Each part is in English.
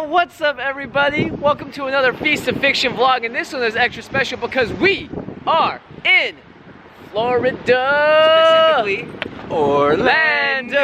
What's up, everybody? Welcome to another Feast of Fiction vlog, and this one is extra special because we are in Florida, specifically Orlando.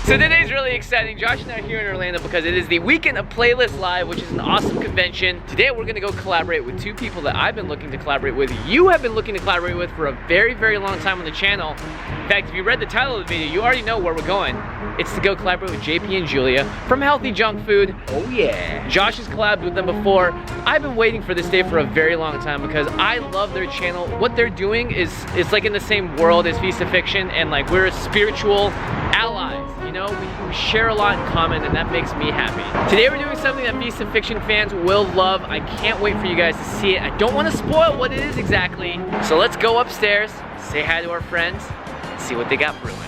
So today's really exciting. Josh and I are here in Orlando because it is the weekend of Playlist Live, which is an awesome convention. Today we're gonna go collaborate with two people that I've been looking to collaborate with. You have been looking to collaborate with for a very, very long time on the channel. In fact, if you read the title of the video, you already know where we're going. It's to go collaborate with JP and Julia from HellthyJunkFood. Oh yeah. Josh has collabed with them before. I've been waiting for this day for a very long time because I love their channel. What they're doing is like in the same world as Feast of Fiction, and like we're spiritual allies. You know, we share a lot in common, and that makes me happy. Today we're doing something that Feast of Fiction fans will love. I can't wait for you guys to see it. I don't want to spoil what it is exactly. So let's go upstairs, say hi to our friends, and see what they got brewing.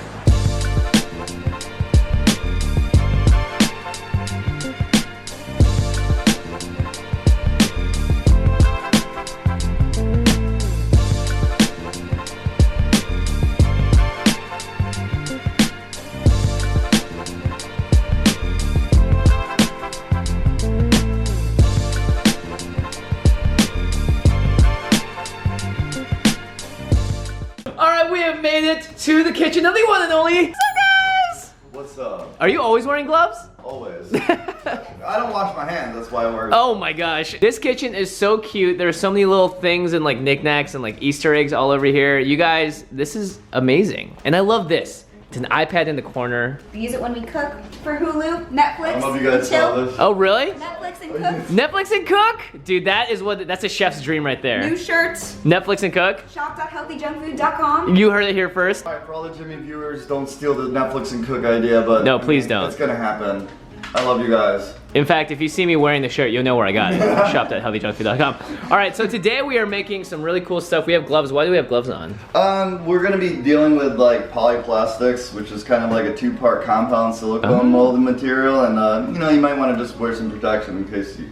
We have made it to the kitchen of the one and only. What's up, guys? What's up? Are you always wearing gloves? Always. I don't wash my hands, that's why I wear. Oh my gosh. This kitchen is so cute. There are so many little things and like knickknacks and like Easter eggs all over here. You guys, this is amazing. And I love this. It's an iPad in the corner. We use it when we cook for Hulu, Netflix, I don't know if you guys saw this. Oh really? Netflix and cook. Netflix and cook? Dude, that's a chef's dream right there. New shirts. Netflix and cook? Shop.HellthyJunkFood.com. You heard it here first. Alright, for all the Jimmy viewers, don't steal the Netflix and cook idea, but no, please don't. It's gonna happen. I love you guys. In fact, if you see me wearing the shirt, you'll know where I got it. Shop.HellthyJunkFood.com. All right, so today we are making some really cool stuff. We have gloves. Why do we have gloves on? We're gonna be dealing with like polyplastics, which is kind of like a two-part compound silicone molded material, and you know, you might want to just wear some protection in case you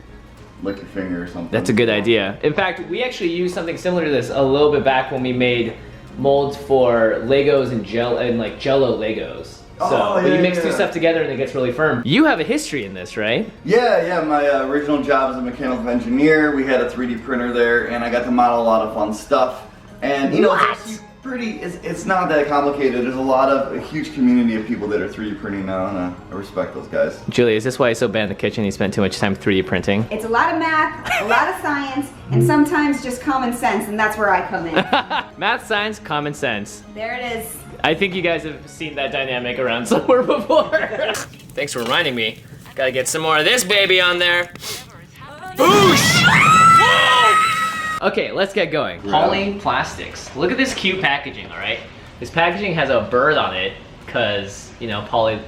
lick your finger or something. That's a good idea. In fact, we actually used something similar to this a little bit back when we made molds for Legos and like Jello Legos. So, but you mix two stuff together and it gets really firm. You have a history in this, right? Yeah. My original job as a mechanical engineer, we had a 3D printer there, and I got to model a lot of fun stuff. And you know, it's pretty. It's not that complicated. There's a huge community of people that are 3D printing now, and I respect those guys. Julie, is this why he's so bad in the kitchen? He spent too much time 3D printing. It's a lot of math, a lot of science, and sometimes just common sense, and that's where I come in. Math, science, common sense. There it is. I think you guys have seen that dynamic around somewhere before. Thanks for reminding me. Gotta get some more of this baby on there. Boosh! Okay, let's get going. Poly plastics. Look at this cute packaging, all right? This packaging has a bird on it, cause, you know, Polly the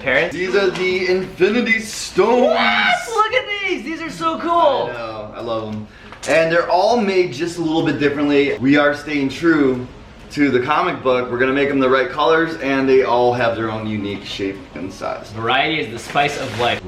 parrot. These are the Infinity Stones. What? Look at these. These are so cool. I know. I love them. And they're all made just a little bit differently. We are staying true to the comic book. We're gonna make them the right colors, and they all have their own unique shape and size. Variety is the spice of life.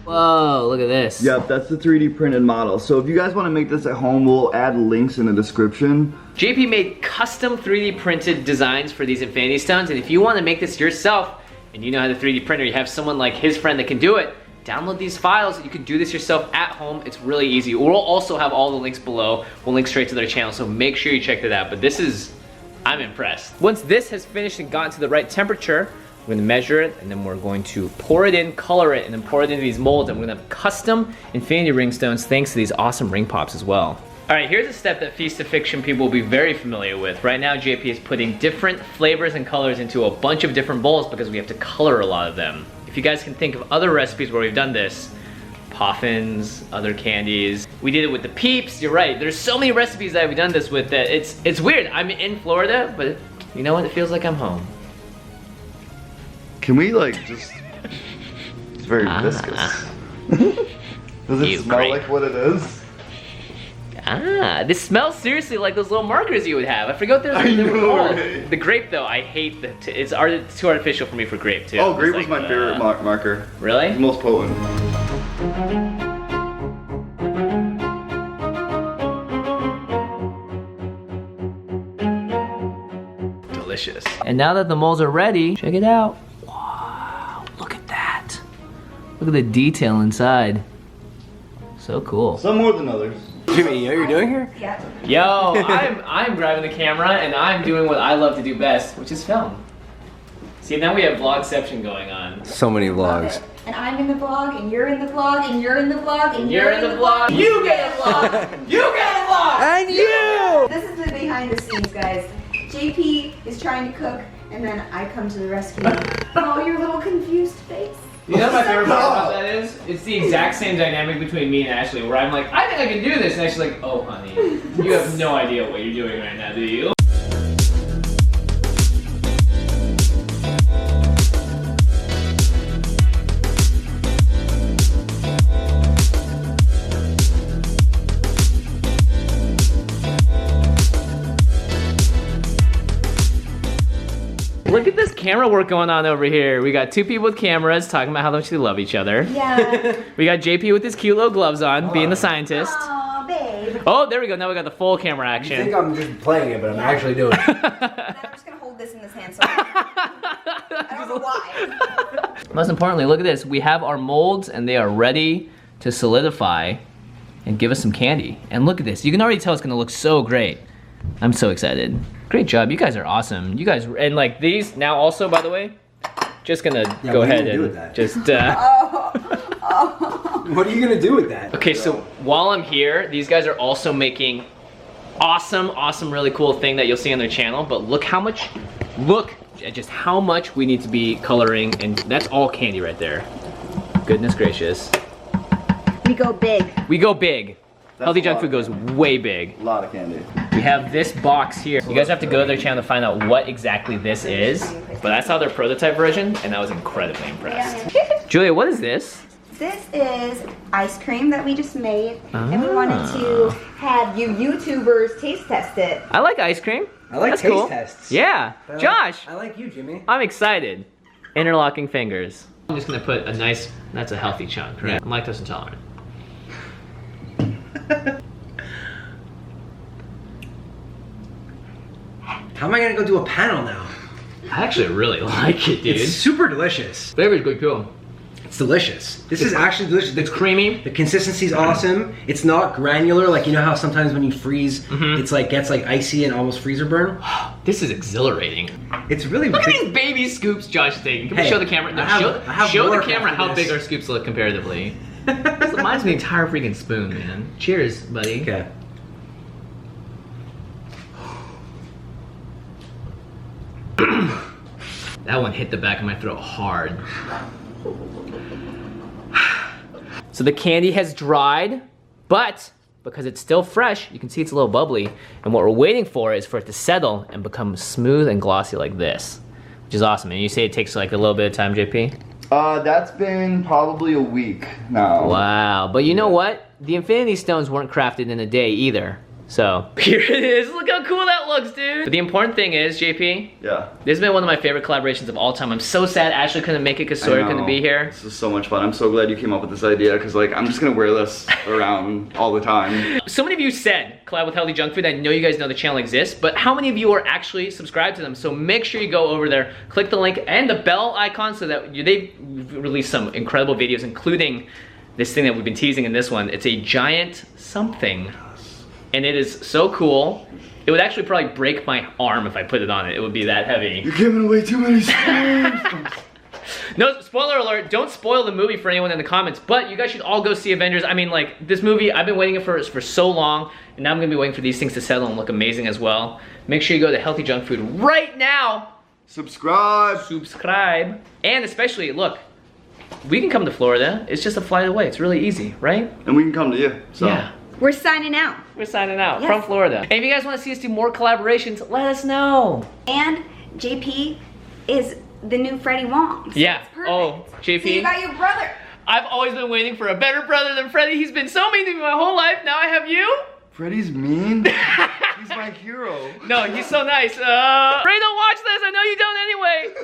Whoa, look at this. Yep, that's the 3D printed model. So if you guys want to make this at home, we'll add links in the description. JP made custom 3D printed designs for these Infinity Stones, and if you want to make this yourself, and you know how to 3D printer, you have someone like his friend that can do it, download these files. You can do this yourself at home. It's really easy. We'll also have all the links below. We'll link straight to their channel, so make sure you check that out. But this is, I'm impressed. Once this has finished and gotten to the right temperature, we're gonna measure it, and then we're going to pour it in, color it, and then pour it into these molds, and we're gonna have custom Infinity Ring Stones thanks to these awesome ring pops as well. All right, here's a step that Feast of Fiction people will be very familiar with. Right now, JP is putting different flavors and colors into a bunch of different bowls because we have to color a lot of them. If you guys can think of other recipes where we've done this, Poffins, other candies. We did it with the Peeps, you're right. There's so many recipes that we've done this with that it's weird. I'm in Florida, but you know what? It feels like I'm home. Can we like just, it's very viscous. Does it smell like what it is? This smells seriously like those little markers you would have. I forgot there's right? The grape though, I hate it's too artificial for me for grape too. Oh, grape was my favorite marker. Really? The most potent. Delicious. And now that the molds are ready, check it out. Wow, look at that. Look at the detail inside. So cool. Some more than others. Jimmy, you know what you're doing here? Yeah. Yo, I'm grabbing the camera and I'm doing what I love to do best, which is film. See, now we have vlogception going on. So many vlogs. And I'm in the vlog, and you're in the vlog, and you're in the vlog, and You're in the vlog. You get a vlog. You get a vlog. And you! This is the behind the scenes, guys. JP is trying to cook, and then I come to the rescue. Oh, your little confused face. You know what my favorite part about that is? It's the exact same dynamic between me and Ashley, where I'm like, I think I can do this, and Ashley's like, oh honey, you have no idea what you're doing right now, do you? Look at this camera work going on over here. We got two people with cameras talking about how much they love each other. Yeah. We got JP with his cute little gloves on, being the scientist. Oh, babe. Oh, there we go. Now we got the full camera I action. think I'm just playing it, but I'm actually doing it. Then I'm just gonna hold this in this hand, so I don't know why. Most importantly, look at this. We have our molds and they are ready to solidify and give us some candy. And look at this. You can already tell it's gonna look so great. I'm so excited. Great job. You guys are awesome. You guys, and like these now also, by the way, just gonna go what are you ahead gonna do and with that? just, What are you gonna do with that? Okay, so while I'm here, these guys are also making awesome, really cool thing that you'll see on their channel, but look at just how much we need to be coloring, and that's all candy right there. Goodness gracious. We go big. We go big. That's Healthy a Junk lot Food goes of way big. A lot of candy. We have this box here. You guys have to go to their channel to find out what exactly this is, but I saw their prototype version, and I was incredibly impressed. Julia, what is this? This is ice cream that we just made, and we wanted to have you YouTubers taste test it. I like ice cream. I like That's taste cool. tests. Yeah, But Josh. I like you, Jimmy. I'm excited. Interlocking fingers. I'm just gonna put a nice, that's a healthy chunk, right? I'm lactose intolerant. How am I gonna go do a panel now? I actually really like it, dude. It's super delicious. Flavor's good too. It's delicious. This is actually delicious. It's creamy. The consistency's awesome. It's not granular, like you know how sometimes when you freeze, it's like gets like icy and almost freezer burn. This is exhilarating. It's really Look at big. these baby scoops Josh is taking. Can we Hey, show the camera? No, I have show more the camera after how this. big our scoops look comparatively. This reminds me of the entire freaking spoon, man. Cheers, buddy. Okay. That one hit the back of my throat hard. So the candy has dried, but because it's still fresh, you can see it's a little bubbly. And what we're waiting for is for it to settle and become smooth and glossy like this, which is awesome. And you say it takes like a little bit of time, JP? That's been probably a week now. Wow, but you know what? The Infinity Stones weren't crafted in a day either. So, here it is. Look how cool that looks, dude. But the important thing is, JP, Yeah. this has been one of my favorite collaborations of all time. I'm so sad Ashley couldn't make it because Sawyer I couldn't know. be here. This is so much fun. I'm so glad you came up with this idea because like I'm just gonna wear this around all the time. So many of you said collab with Healthy Junk Food. I know you guys know the channel exists, but how many of you are actually subscribed to them? So make sure you go over there, click the link and the bell icon so that they've released some incredible videos, including this thing that we've been teasing in this one. It's a giant something. And it is so cool. It would actually probably break my arm if I put it on it. It would be that heavy. You're giving away too many spoons. No, spoiler alert, don't spoil the movie for anyone in the comments, but you guys should all go see Avengers. I mean, like, this movie, I've been waiting for so long, and now I'm gonna be waiting for these things to settle and look amazing as well. Make sure you go to Healthy Junk Food right now. Subscribe. Subscribe. And especially, look, we can come to Florida. It's just a flight away. It's really easy, right? And we can come to you. So. Yeah. We're signing out. We're signing out Yes. from Florida. And if you guys want to see us do more collaborations, let us know. And JP is the new Freddie Wong. So Yeah. it's perfect. Oh, JP. So you got your brother. I've always been waiting for a better brother than Freddie. He's been so mean to me my whole life. Now I have you. Freddie's mean. He's my hero. No, he's so nice. Ray, don't watch this. I know you don't anyway.